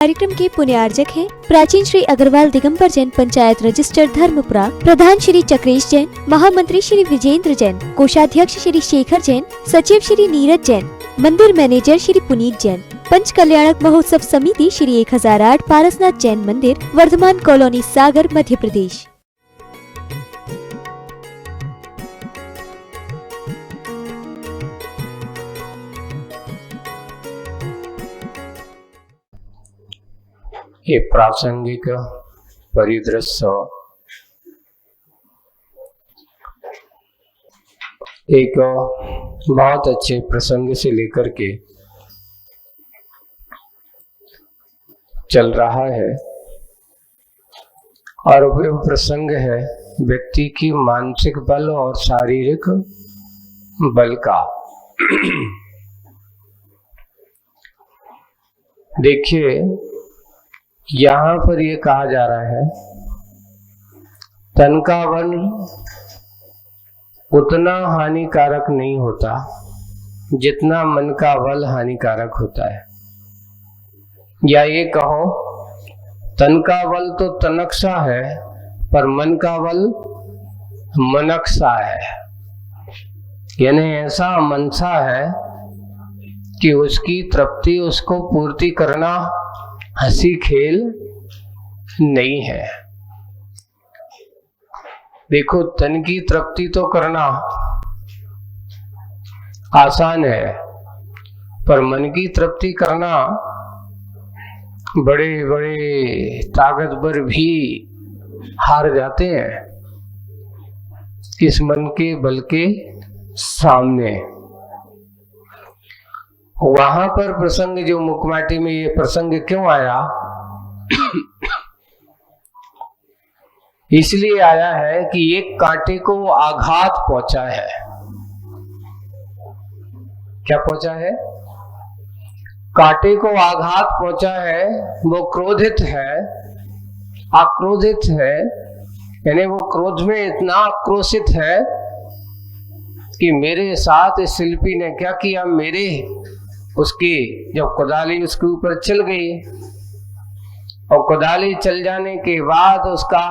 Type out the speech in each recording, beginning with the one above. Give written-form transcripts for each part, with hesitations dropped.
कार्यक्रम के पुण्यार्जक हैं प्राचीन श्री अग्रवाल दिगंबर जैन पंचायत रजिस्टर धर्मपुरा, प्रधान श्री चक्रेश जैन, महामंत्री श्री विजेंद्र जैन, कोषाध्यक्ष श्री शेखर जैन, सचिव श्री नीरज जैन, मंदिर मैनेजर श्री पुनीत जैन, पंच कल्याणक महोत्सव समिति श्री 1008 पारसनाथ जैन मंदिर, वर्धमान कॉलोनी, सागर, मध्य प्रदेश। ये प्रासंगिक परिदृश्य एक बहुत अच्छे प्रसंग से लेकर के चल रहा है और वह प्रसंग है व्यक्ति की मानसिक बल और शारीरिक बल का। देखिए, यहाँ पर ये कहा जा रहा है तन का बल उतना हानिकारक नहीं होता जितना मन का बल हानिकारक होता है। या ये कहो, तन का बल तो तनक सा है पर मन का बल मनक सा है, यानी ऐसा मनसा है कि उसकी तृप्ति, उसको पूर्ति करना हंसी खेल नहीं है। देखो, तन की तृप्ति तो करना आसान है पर मन की तृप्ति करना बड़े बड़े ताकतवर भी हार जाते हैं इस मन के बल के सामने। वहां पर प्रसंग, जो मुकमाटी में ये प्रसंग क्यों आया, इसलिए आया है कि एक कांटे को आघात पहुंचा है। क्या पहुंचा है? कांटे को आघात पहुंचा है। वो क्रोधित है, आक्रोधित है, यानी वो क्रोध में इतना आक्रोशित है कि मेरे साथ इस शिल्पी ने क्या किया, मेरे उसकी जब कुदाली उसके ऊपर चल गई और कुदाली चल जाने के बाद उसका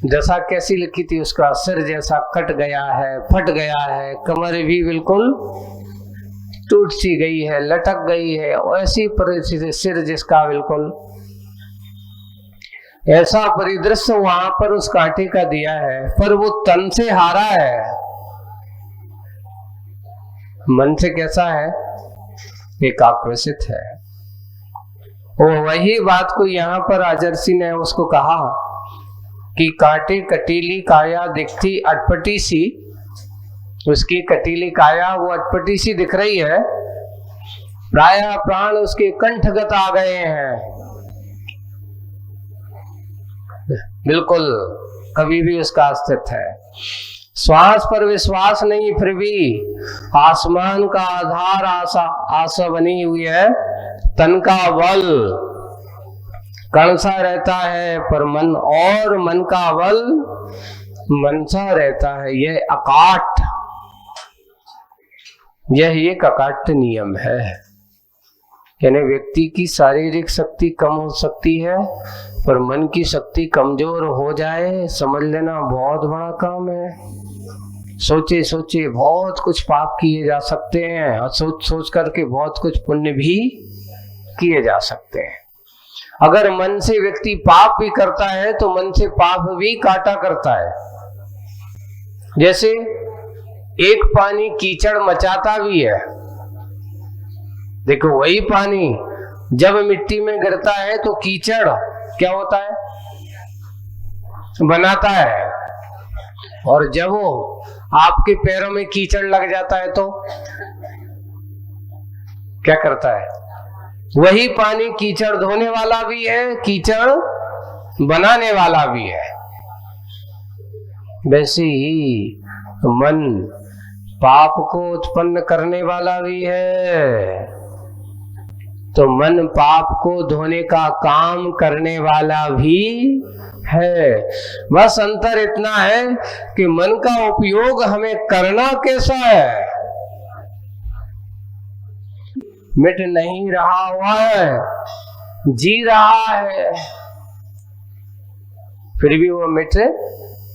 दशा कैसी लिखी थी, उसका सिर जैसा कट गया है, फट गया है, कमर भी बिल्कुल टूट सी गई है, लटक गई है, ऐसी परिस्थिति, सिर जिसका बिल्कुल ऐसा परिदृश्य वहां पर उस कांटे का दिया है। पर वो तन से हारा है, मन से कैसा है? एक आक्रोशित है। वो वही बात को यहाँ पर आजर्सी ने उसको कहा कि कांटे कटीली काया दिखती अटपटी सी, उसकी कटीली काया वो अटपटी सी दिख रही है, प्राय प्राण उसके कंठगत आ गए हैं, बिल्कुल कभी भी उसका अस्तित्व है। श्वास पर विश्वास नहीं, फिर भी आसमान का आधार आशा बनी हुई है। तन का बल कण सा रहता है पर मन का बल मनसा रहता है। यह अकाट, यह एक अकाट्य नियम है। यानी व्यक्ति की शारीरिक शक्ति कम हो सकती है पर मन की शक्ति कमजोर हो जाए, समझ लेना बहुत बड़ा काम है। सोचे सोचे बहुत कुछ पाप किए जा सकते हैं और सोच सोच करके बहुत कुछ पुण्य भी किए जा सकते हैं। अगर मन से व्यक्ति पाप भी करता है तो मन से पाप भी काटा करता है। जैसे एक पानी कीचड़ मचाता भी है। देखो, वही पानी जब मिट्टी में गिरता है तो कीचड़ क्या होता है? बनाता है। और जब वो आपके पैरों में कीचड़ लग जाता है तो क्या करता है? वही पानी कीचड़ धोने वाला भी है, कीचड़ बनाने वाला भी है। वैसे ही मन पाप को उत्पन्न करने वाला भी है, तो मन पाप को धोने का काम करने वाला भी है। बस अंतर इतना है कि मन का उपयोग हमें करना कैसा है, मिट नहीं रहा हुआ है। जी रहा है, फिर भी वो मिट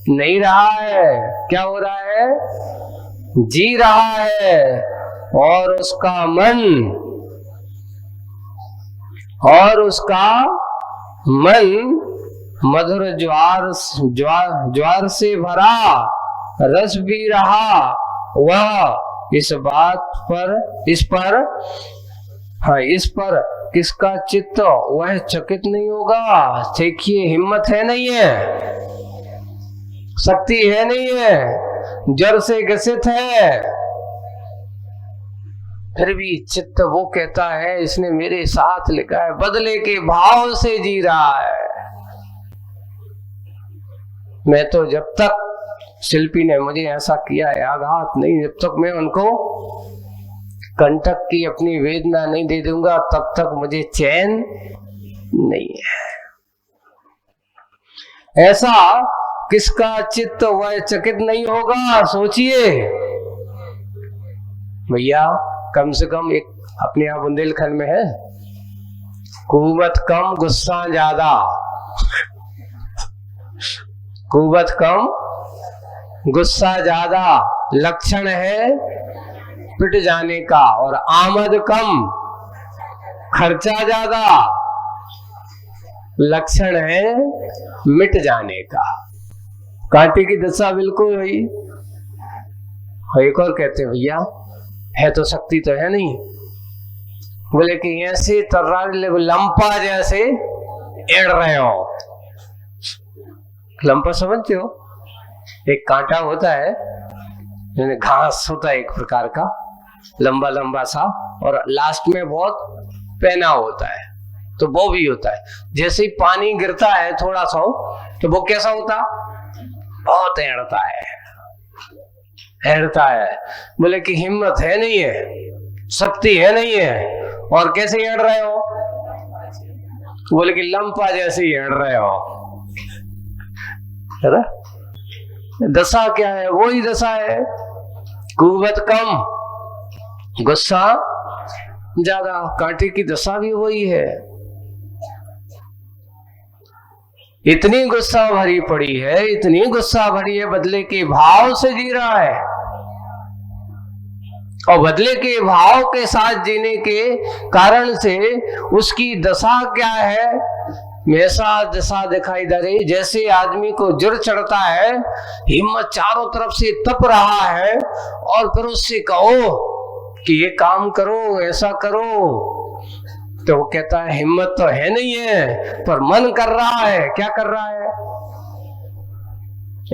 नहीं रहा है। क्या हो रहा है? जी रहा है, और उसका मन मधुर ज्वार से भरा रस पी रहा। वह इस पर किसका चित्त वह चकित नहीं होगा। देखिए, हिम्मत है नहीं है, शक्ति है नहीं है, जड़ से ग्रसित है, फिर भी चित्त वो कहता है इसने मेरे साथ लिखा है, बदले के भाव से जी रहा है। मैं तो जब तक शिल्पी ने मुझे ऐसा किया है आघात नहीं, जब तक मैं उनको कंटक की अपनी वेदना नहीं दे दूंगा तब तक मुझे चैन नहीं है। ऐसा किसका चित्त वह चकित नहीं होगा? सोचिए भैया, कम से कम एक अपने यहाँ बुंदेलखंड में है, कुवत कम गुस्सा ज्यादा। कुवत कम गुस्सा ज्यादा लक्षण है पिट जाने का, और आमद कम खर्चा ज्यादा लक्षण है मिट जाने का। कांटे की दशा बिल्कुल वही। एक और कहते भैया है तो शक्ति तो है नहीं, बोले कि ऐसे तर्रारे लंपा जैसे एड़ रहे हो। लंपा समझते हो? एक कांटा होता है, घास होता है एक प्रकार का, लंबा लंबा सा, और लास्ट में बहुत पैना होता है, तो वो भी होता है। जैसे ही पानी गिरता है थोड़ा सा, तो वो कैसा होता? बहुत एड़ता है। बोले कि हिम्मत है नहीं है, शक्ति है नहीं है, और कैसे एड़ रहे हो? बोले कि लंपा जैसे ही एड़ रहे हो। है ना? दशा क्या है? वही दशा है, कुवत कम गुस्सा ज्यादा। कांटे की दशा भी वही है। इतनी गुस्सा भरी पड़ी है, इतनी गुस्सा भरी है, बदले के भाव से जी रहा है, और बदले के भाव के साथ जीने के कारण से उसकी दशा क्या है? ऐसा दशा दिखाई दे रही जैसे आदमी को जुर चढ़ता है, हिम्मत चारों तरफ से तप रहा है, और फिर उससे कहो कि ये काम करो, ऐसा करो, तो वो कहता है हिम्मत तो है नहीं है, पर मन कर रहा है। क्या कर रहा है?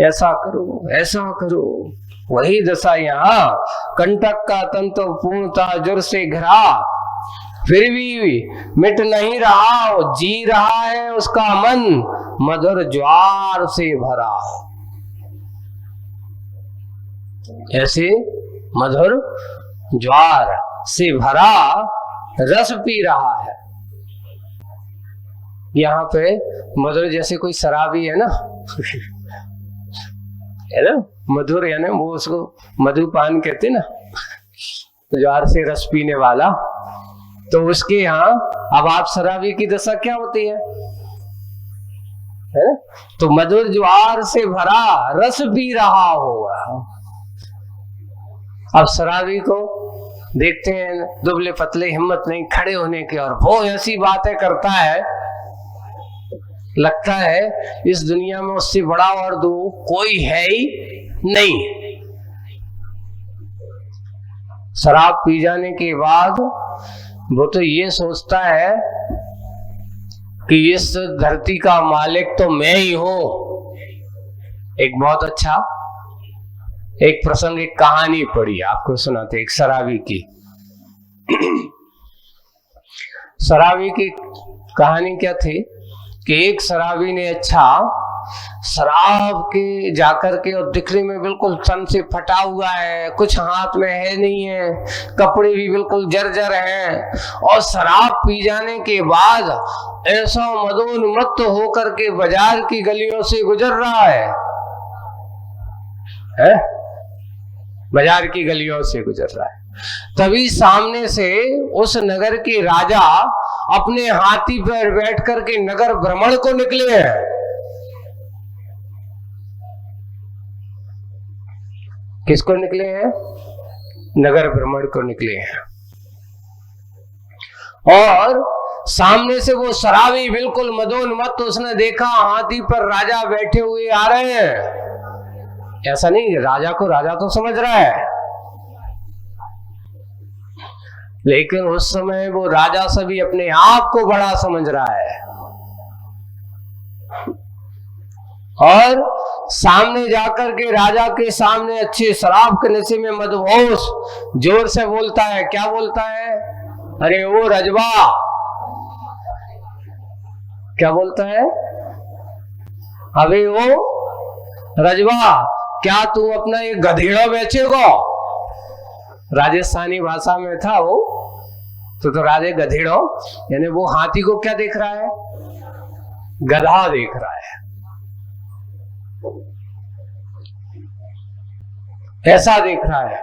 ऐसा करो, ऐसा करो। वही दशा यहाँ, कंटक का तंतु पूर्णता जुर से घिरा, फिर भी मिट नहीं रहा, वो जी रहा है, उसका मन मधुर ज्वार से भरा। ऐसे मधुर ज्वार से भरा रस पी रहा है। यहाँ पे मधुर जैसे कोई शराबी है ना, है ना, मधुर है ना, वो उसको मधुपान कहते ना, ज्वार से रस पीने वाला। तो उसके यहाँ अब आप शराबी की दशा क्या होती है? तो मधुर ज्वार से भरा रस पी रहा होगा। अब शराबी को देखते हैं दुबले पतले, हिम्मत नहीं खड़े होने की, और वो ऐसी बातें करता है, लगता है इस दुनिया में उससे बड़ा और दो कोई है ही नहीं। शराब पी जाने के बाद वो तो ये सोचता है कि इस धरती का मालिक तो मैं ही हूं। एक बहुत अच्छा एक प्रसंग, एक कहानी पढ़ी, आपको सुनाते, एक शराबी की। शराबी की कहानी क्या थी कि एक शराबी ने शराब के जाकर के, और दिखने में बिल्कुल तन से फटा हुआ है, कुछ हाथ में है नहीं है, कपड़े भी बिल्कुल जर्जर हैं, और शराब पी जाने के बाद ऐसा मदोन्मत्त होकर के बाजार की गलियों से गुजर रहा है? बाजार की गलियों से गुजर रहा है। तभी सामने से उस नगर के राजा अपने हाथी पर बैठ करके नगर भ्रमण को निकले हैं। किसको निकले हैं? नगर भ्रमण को निकले हैं। और सामने से वो शराबी बिल्कुल मदोन्मत्त, उसने देखा हाथी पर राजा बैठे हुए आ रहे हैं। ऐसा नहीं, राजा को राजा तो समझ रहा है, लेकिन उस समय वो राजा से भी अपने आप को बड़ा समझ रहा है। और सामने जाकर के राजा के सामने अच्छे शराब के नशे में मदहोश जोर से बोलता है। क्या बोलता है? अरे ओ रजवा। क्या बोलता है? अबे ओ रजवा, क्या तू अपना ये गधेड़ा बेचेगा? राजस्थानी भाषा में था वो तो राजे गधेड़ो, यानी वो हाथी को क्या देख रहा है? गधा देख रहा है। ऐसा देख रहा है।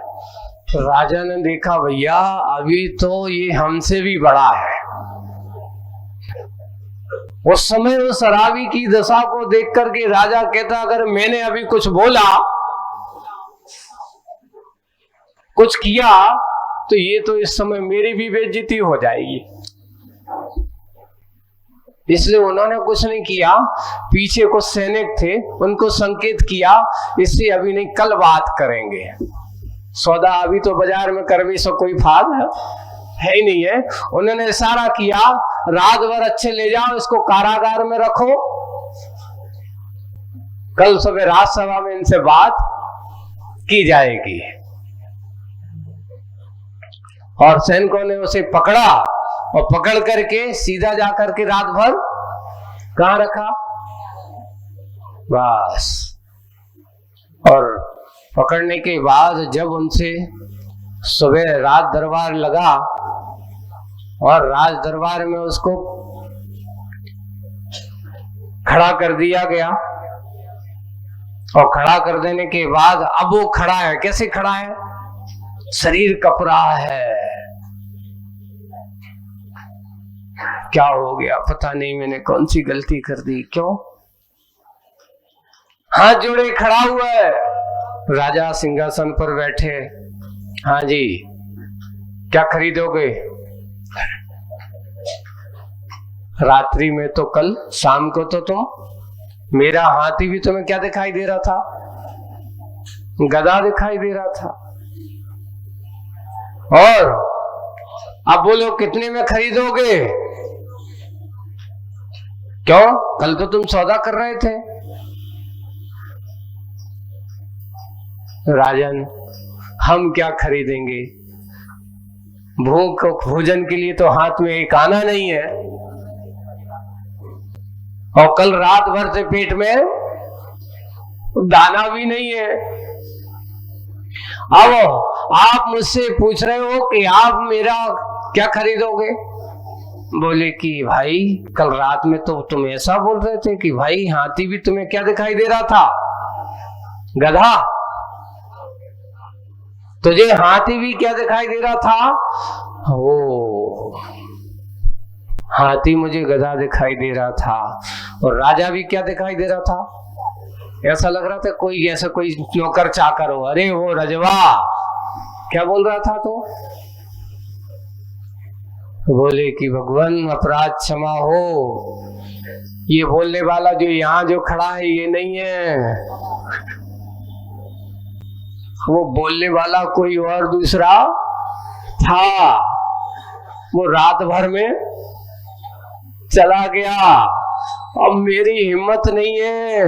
तो राजा ने देखा, भैया अभी तो ये हमसे भी बड़ा है। उस समय उस शराबी की दशा को देख करके राजा कहता, अगर मैंने अभी कुछ बोला, कुछ किया, तो ये तो इस समय मेरी भी बेइज्जती हो जाएगी। इसलिए उन्होंने कुछ नहीं किया। पीछे कुछ सैनिक थे, उनको संकेत किया, इससे अभी नहीं, कल बात करेंगे। सौदा अभी तो बाजार में कर भी सो कोई फायदा है ही नहीं है। उन्होंने इशारा किया, रात भर अच्छे ले जाओ, इसको कारागार में रखो, कल सुबह राजसभा में इनसे बात की जाएगी। और सैनिकों ने उसे पकड़ा और पकड़ करके सीधा जाकर के रात भर कहां रखा? बस। और पकड़ने के बाद जब उनसे सुबह राज दरबार लगा और राज दरबार में उसको खड़ा कर दिया गया, और खड़ा कर देने के बाद अब वो खड़ा है। कैसे खड़ा है? शरीर कप रहा है। क्या हो गया पता नहीं, मैंने कौन सी गलती कर दी, क्यों? हाथ जोड़े खड़ा हुआ है। राजा सिंहासन पर बैठे। हाँ जी, क्या खरीदोगे? रात्रि में तो कल शाम को तो तुम, मेरा हाथी भी तुम्हें क्या दिखाई दे रहा था? गधा दिखाई दे रहा था। और अब बोलो कितने में खरीदोगे? क्यों? कल तो तुम सौदा कर रहे थे। राजन, हम क्या खरीदेंगे? भूख भोजन के लिए तो हाथ में एक आना नहीं है, और कल रात भर से पेट में दाना भी नहीं है। अब आप मुझसे पूछ रहे हो कि आप मेरा क्या खरीदोगे? बोले कि भाई कल रात में तो तुम ऐसा बोल रहे थे कि भाई हाथी भी तुम्हें क्या दिखाई दे रहा था? गधा। तुझे हाथी भी क्या दिखाई दे रहा था? ओ, हाथी मुझे गधा दिखाई दे रहा था। और राजा भी क्या दिखाई दे रहा था? ऐसा लग रहा था कोई ऐसा कोई नौकर चाकर हो। अरे वो रजवा, क्या बोल रहा था? तो बोले कि भगवान अपराध क्षमा हो, ये बोलने वाला जो यहाँ जो खड़ा है ये नहीं है, वो बोलने वाला कोई और दूसरा था। वो रात भर में चला गया। अब मेरी हिम्मत नहीं है,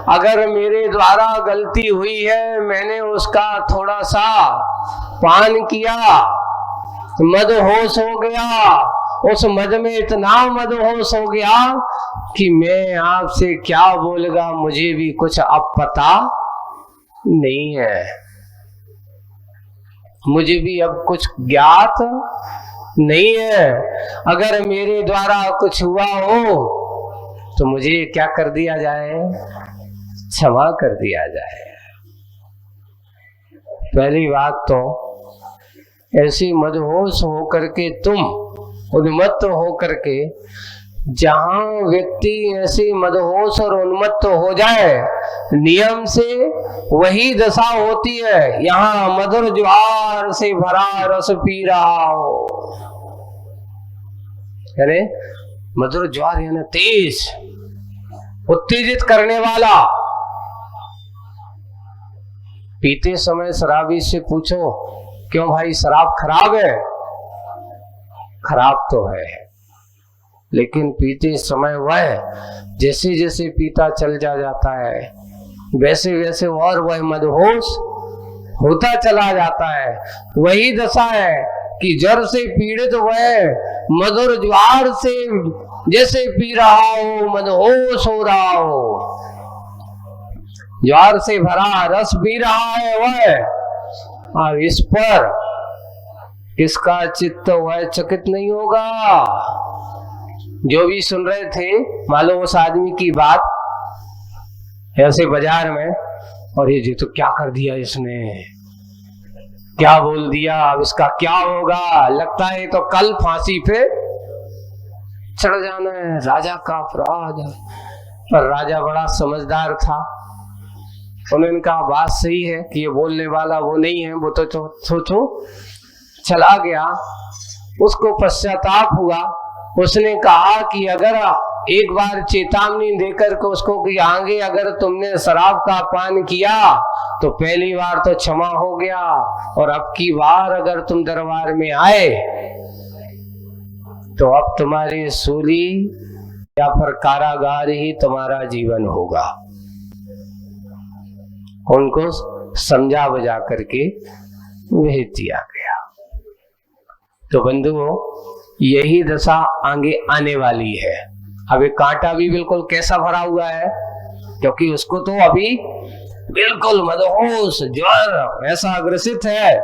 अगर मेरे द्वारा गलती हुई है, मैंने उसका थोड़ा सा पान किया, मदहोश हो गया, उस मद में इतना मदहोश हो गया कि मैं आपसे क्या बोलूंगा मुझे भी कुछ अब पता नहीं है, मुझे भी अब कुछ ज्ञात नहीं है। अगर मेरे द्वारा कुछ हुआ हो तो मुझे क्या कर दिया जाए? क्षमा कर दिया जाए। पहली बात तो ऐसी मदहोश होकर के तुम उन्मत्त होकर के, जहां व्यक्ति ऐसे मदहोश और उन्मत्त हो जाए, नियम से वही दशा होती है। यहाँ मधुर ज्वार से भरा रस पी रहा हो, यानी मधुर ज्वार यानी तेज, उत्तेजित करने वाला। पीते समय शराबी से पूछो, क्यों भाई शराब खराब है? खराब तो है, लेकिन पीते समय वह जैसे जैसे पीता चल जाता है, वैसे वैसे और वह मदहोश होता चला जाता है। वही दशा है कि जर से पीड़ित वह मधुर ज्वार से जैसे पी रहा हो, मदहोश हो रहा हो, ज्वार से भरा रस पी रहा है वह, और इस पर किसका चित्त वह चकित नहीं होगा। जो भी सुन रहे थे, मान लो उस आदमी की बात ऐसे बाजार में, और ये जी तो क्या कर दिया इसने, क्या बोल दिया, अब इसका क्या होगा, लगता है तो कल फांसी पे चढ़ जाना है, राजा का अपराध। पर राजा बड़ा समझदार था, उन्होंने कहा बात सही है कि ये बोलने वाला वो नहीं है, वो तो सोचो चला गया। उसको पश्चाताप हुआ, उसने कहा कि अगर एक बार चेतावनी देकर के उसको कि आगे अगर तुमने शराब का पान किया तो पहली बार तो क्षमा हो गया, और अब की बार अगर तुम दरबार में आए तो अब तुम्हारी सूली या फिर कारागार ही तुम्हारा जीवन होगा। उनको समझा बुझा करके भेज दिया गया। तो बंधुओं, यही दशा आगे आने वाली है। अभी कांटा भी बिल्कुल कैसा भरा हुआ है, क्योंकि उसको तो अभी बिल्कुल मदहोश ज्वर ऐसा अग्रसित है,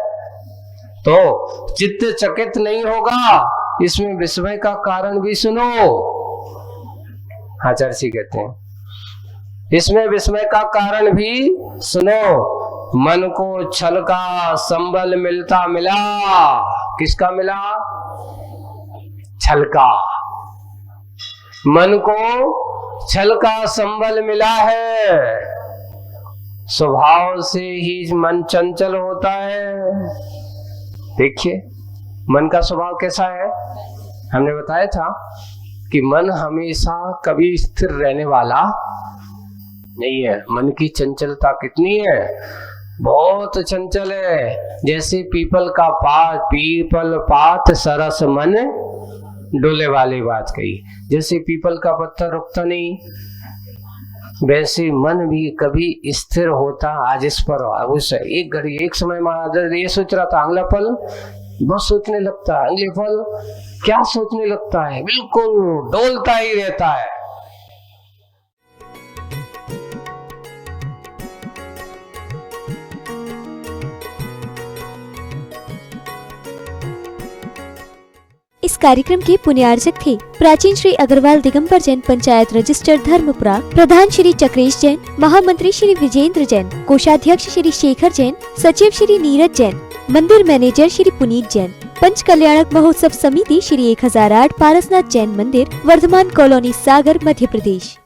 तो चित्त चकित नहीं होगा। इसमें विस्मय का कारण भी सुनो। आचार्य कहते हैं इसमें विस्मय का कारण भी सुनो। मन को छल का संबल मिलता मिला। किसका मिला? छल का। मन को छल का संबल मिला है। स्वभाव से ही मन चंचल होता है। देखिए मन का स्वभाव कैसा है, हमने बताया था कि मन हमेशा कभी स्थिर रहने वाला नहीं है। मन की चंचलता कितनी है, बहुत चंचल है। जैसे पीपल का पात, पीपल पात सरस मन डोले वाली बात कही। जैसे पीपल का पत्थर रुकता नहीं, वैसे मन भी कभी स्थिर होता आज इस पर उस एक घड़ी एक समय में ये सोच रहा था, अगला पल बस सोचने लगता है, अगले पल क्या सोचने लगता है, बिल्कुल डोलता ही रहता है। इस कार्यक्रम के पुण्यार्जक थे प्राचीन श्री अग्रवाल दिगंबर जैन पंचायत रजिस्टर धर्मपुरा, प्रधान श्री चक्रेश जैन, महामंत्री श्री विजेंद्र जैन, कोषाध्यक्ष श्री शेखर जैन, सचिव श्री नीरज जैन, मंदिर मैनेजर श्री पुनीत जैन, पंच कल्याणक महोत्सव समिति श्री 1008 पारसनाथ जैन मंदिर, वर्धमान कॉलोनी, सागर, मध्य प्रदेश।